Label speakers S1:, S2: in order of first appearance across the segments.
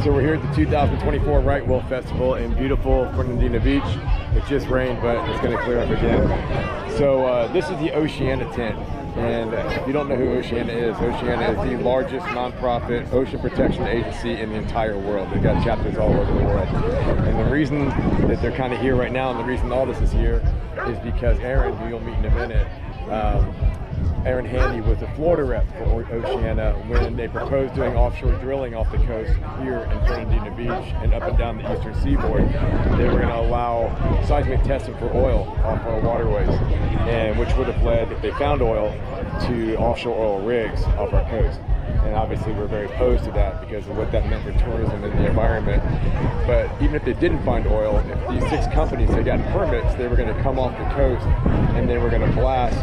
S1: So we're here at the 2024 Right Whale Festival in beautiful Fernandina Beach. It just rained, but it's going to clear up again. So this is the Oceania tent. And if you don't know who Oceania is the largest nonprofit ocean protection agency in the entire world. They've got chapters all over the world. And the reason that they're kind of here right now, and the reason all this is here, is because Aaron, who you'll meet in a minute, Aaron Handy was the Florida rep for Oceania when they proposed doing offshore drilling off the coast here in Fernandina Beach and up and down the eastern seaboard. They were going to allow seismic testing for oil off our waterways, and which would have led, if they found oil, to offshore oil rigs off our coast. And obviously we're very opposed to that because of what that meant for tourism and the environment. But even if they didn't find oil, if these 6 companies had gotten permits, they were going to come off the coast and they were going to blast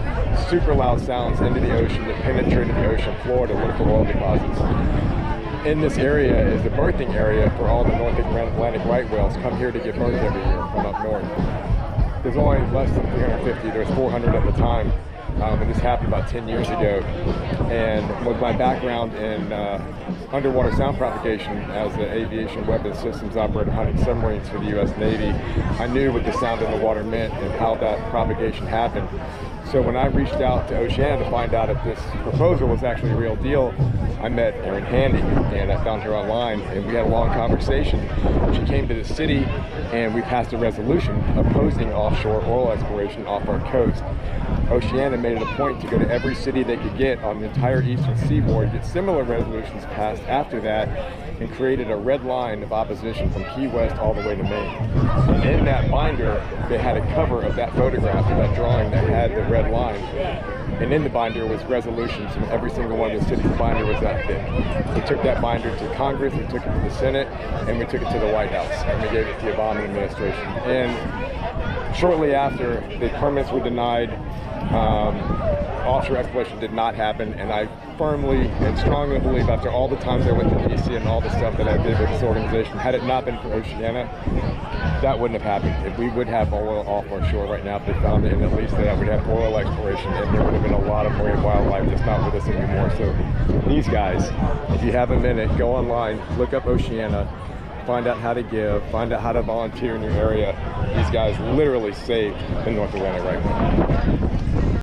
S1: super loud sounds into the ocean that penetrated the ocean floor to look for oil deposits. In this area is the birthing area for all the North Atlantic right whales come here to give birth every year from up north. There's only less than 350, there's 400 at the time. And this happened about 10 years ago. And with my background in underwater sound propagation as an aviation weapons systems operator hunting submarines for the U.S. Navy, I knew what the sound in the water meant and how that propagation happened. So when I reached out to Oceania to find out if this proposal was actually a real deal, I met Erin Handy, and I found her online, and we had a long conversation. She came to the city, and we passed a resolution opposing offshore oil exploration off our coast. Oceania made it a point to go to every city they could get on the entire eastern seaboard, get similar resolutions passed after that, and created a red line of opposition from Key West all the way to Maine. And in that binder, they had a cover of that photograph, of that drawing that had the red line. And in the binder was resolutions, and every single one of the cities' binder was that thick. We took that binder to Congress, we took it to the Senate, and we took it to the White House, and we gave it to the Obama administration. And shortly after, the permits were denied. Offshore exploration did not happen, and I firmly and strongly believe, after all the times I went to DC and all the stuff that I did with this organization, had it not been for Oceania, that wouldn't have happened. If we would have oil off our shore right now, if they found it, and at least that we'd have oil exploration, and there would have been a lot of marine wildlife that's not with us anymore. So these guys, if you have a minute, go online, look up Oceania, find out how to give, find out how to volunteer in your area. These guys literally saved the North Atlantic right whale.